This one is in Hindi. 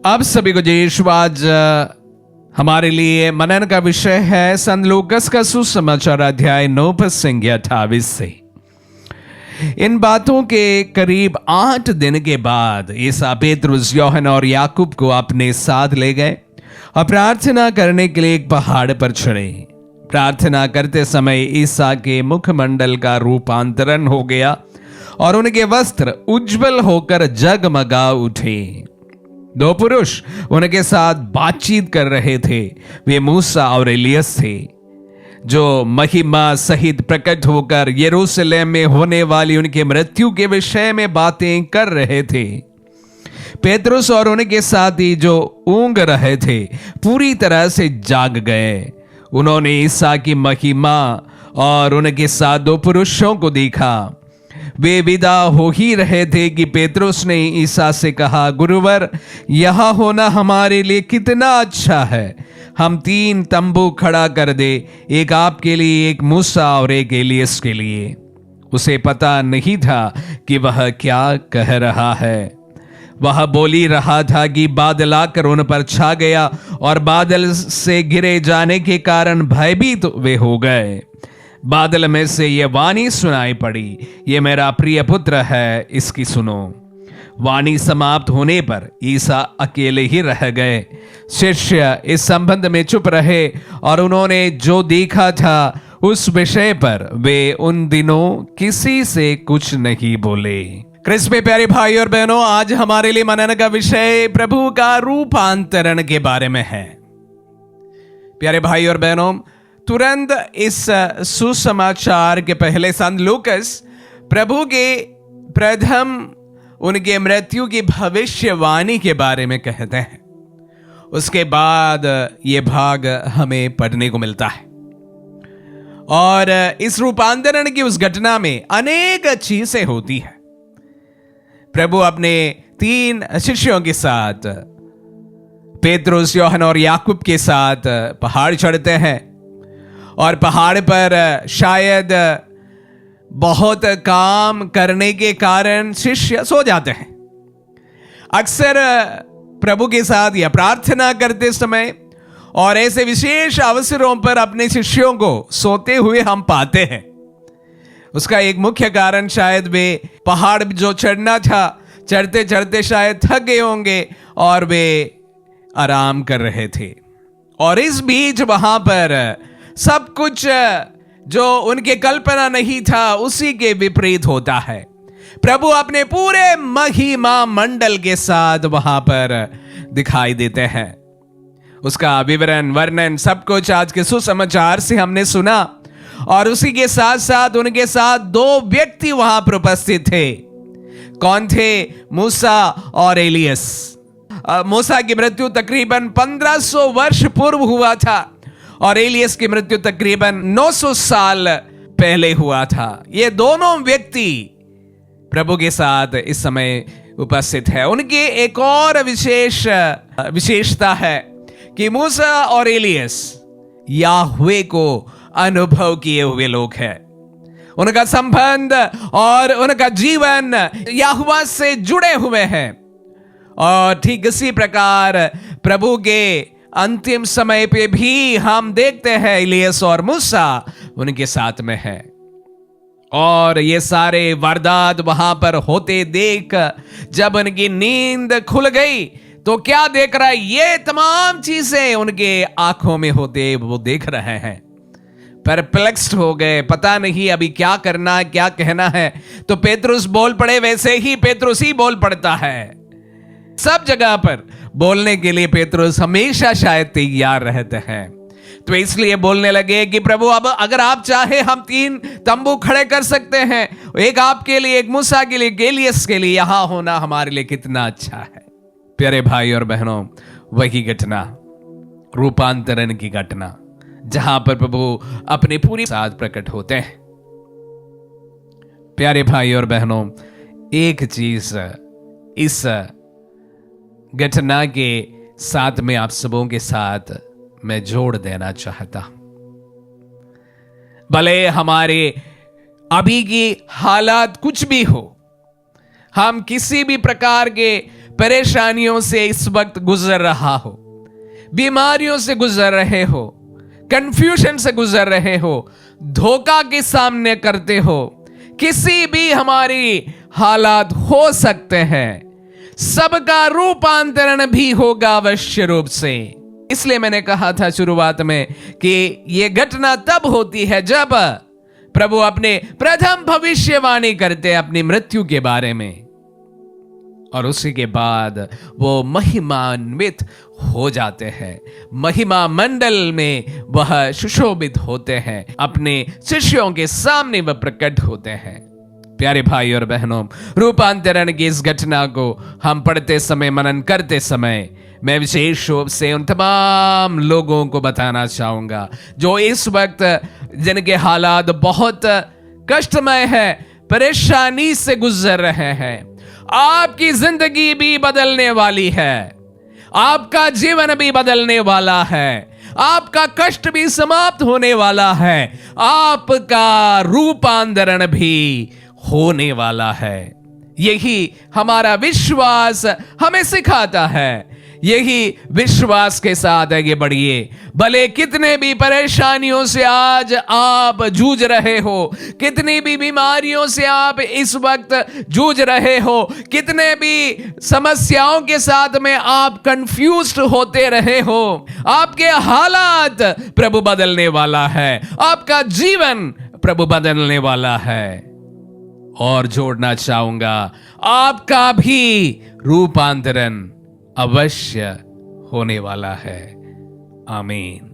आप सभी को जय यीशु। आज हमारे लिए मनन का विषय है संत लूकास का सुसमाचार अध्याय 9 पद संख्या 28 से। इन बातों के करीब 8 दिन के बाद ईसा पेतरुस, यूहन्ना और याकूब को अपने साथ ले गए और प्रार्थना करने के लिए एक पहाड़ पर चढ़े। प्रार्थना करते समय ईसा के मुखमंडल का रूपांतरण हो गया और उनके वस्त्र उज्जवल होकर जगमगा उठे। 2 पुरुष उनके साथ बातचीत कर रहे थे। वे मूसा और एलियस थे, जो महिमा सहित प्रकट होकर यरूशलेम में होने वाली उनके मृत्यु के विषय में बातें कर रहे थे। पेतरुस और उनके साथी जो ऊँग रहे थे पूरी तरह से जाग गए। उन्होंने ईसा की महिमा और उनके साथ 2 पुरुषों को देखा। वे विदा हो ही रहे थे कि पेतरुस ने ईसा से कहा, गुरुवर, यहां होना हमारे लिए कितना अच्छा है। हम 3 तंबू खड़ा कर दे, एक आपके लिए, एक मूसा और एक एलियस के लिए। उसे पता नहीं था कि वह क्या कह रहा है। वह बोल ही रहा था कि बादल आकर उन पर छा गया और बादल से घिरे जाने के कारण भयभीत वे हो गए। बादल में से ये वाणी सुनाई पड़ी, ये मेरा प्रिय पुत्र है, इसकी सुनो। वाणी समाप्त होने पर ईसा अकेले ही रह गए। शिष्य इस संबंध में चुप रहे और उन्होंने जो देखा था उस विषय पर वे उन दिनों किसी से कुछ नहीं बोले। क्रिस्त में प्यारे भाई और बहनों, आज हमारे लिए मनन का विषय प्रभु का रूपांतरण के बारे में है। प्यारे भाई और बहनों, तुरंत इस सुसमाचार के पहले संत लूकास प्रभु के प्रथम उनके मृत्यु की भविष्यवाणी के बारे में कहते हैं। उसके बाद यह भाग हमें पढ़ने को मिलता है और इस रूपांतरण की उस घटना में अनेक चीजें होती है। प्रभु अपने 3 शिष्यों के साथ, पेतरुस, यूहन्ना और याकूब के साथ पहाड़ चढ़ते हैं और पहाड़ पर शायद बहुत काम करने के कारण शिष्य सो जाते हैं। अक्सर प्रभु के साथ या प्रार्थना करते समय और ऐसे विशेष अवसरों पर अपने शिष्यों को सोते हुए हम पाते हैं। उसका एक मुख्य कारण शायद वे पहाड़ जो चढ़ना था, चढ़ते चढ़ते शायद थक गए होंगे और वे आराम कर रहे थे। और इस बीच वहां पर सब कुछ जो उनके कल्पना नहीं था उसी के विपरीत होता है। प्रभु अपने पूरे महिमा मंडल के साथ वहां पर दिखाई देते हैं। उसका विवरण, वर्णन, सब कुछ आज के सुसमाचार से हमने सुना। और उसी के साथ साथ उनके साथ 2 व्यक्ति वहां पर उपस्थित थे। कौन थे? मूसा और एलियस। मूसा की मृत्यु तकरीबन 1500 वर्ष पूर्व हुआ था और एलियस की मृत्यु तकरीबन 900 साल पहले हुआ था। ये दोनों व्यक्ति प्रभु के साथ इस समय उपस्थित है। उनकी एक और विशेषता है कि मूसा और एलियस याहवे को अनुभव किए हुए लोग हैं। उनका संबंध और उनका जीवन याहवा से जुड़े हुए हैं। और ठीक इसी प्रकार प्रभु के अंतिम समय पे भी हम देखते हैं एलियस और मूसा उनके साथ में है। और ये सारे वारदात वहां पर होते देख जब उनकी नींद खुल गई तो क्या देख रहा है? ये तमाम चीजें उनके आंखों में होते वो देख रहे हैं। परप्लेक्स्ड हो गए, पता नहीं अभी क्या करना है, क्या कहना है। तो पेतरुस बोल पड़े, वैसे ही पेतरुस ही बोल पड़ता है। सब जगह पर बोलने के लिए पेतरुस हमेशा शायद तैयार रहते हैं। तो इसलिए बोलने लगे कि प्रभु, अब अगर आप चाहे हम 3 तंबू खड़े कर सकते हैं, एक आपके लिए, एक मूसा के लिए, एलियस के लिए। यहां होना हमारे लिए कितना अच्छा है। प्यारे भाई और बहनों, वही घटना, रूपांतरण की घटना, जहां पर प्रभु अपने पूरी साथ प्रकट होते हैं। प्यारे भाई और बहनों, एक चीज इस घटना के साथ में आप सबों के साथ मैं जोड़ देना चाहता हूं। भले हमारे अभी की हालात कुछ भी हो, हम किसी भी प्रकार के परेशानियों से इस वक्त गुजर रहा हो, बीमारियों से गुजर रहे हो, कंफ्यूजन से गुजर रहे हो, धोखा के सामने करते हो, किसी भी हमारी हालात हो सकते हैं, सबका रूपांतरण भी होगा अवश्य रूप से। इसलिए मैंने कहा था शुरुआत में कि यह घटना तब होती है जब प्रभु अपने प्रथम भविष्यवाणी करते अपनी मृत्यु के बारे में, और उसी के बाद वो महिमान्वित हो जाते हैं, महिमा मंडल में वह सुशोभित होते हैं, अपने शिष्यों के सामने वह प्रकट होते हैं। प्यारे भाई और बहनों, रूपांतरण की इस घटना को हम पढ़ते समय, मनन करते समय, मैं विशेष रूप से उन तमाम लोगों को बताना चाहूंगा जो इस वक्त जिनके हालात बहुत कष्टमय है, परेशानी से गुजर रहे हैं। आपकी जिंदगी भी बदलने वाली है, आपका जीवन भी बदलने वाला है, आपका कष्ट भी समाप्त होने वाला है, आपका रूपांतरण भी होने वाला है। यही हमारा विश्वास हमें सिखाता है। यही विश्वास के साथ आगे बढ़िए। भले कितने भी परेशानियों से आज आप जूझ रहे हो, कितनी भी बीमारियों से आप इस वक्त जूझ रहे हो, कितने भी समस्याओं के साथ में आप कंफ्यूज्ड होते रहे हो, आपके हालात प्रभु बदलने वाला है, आपका जीवन प्रभु बदलने वाला है। और जोड़ना चाहूंगा, आपका भी रूपांतरण अवश्य होने वाला है। आमीन।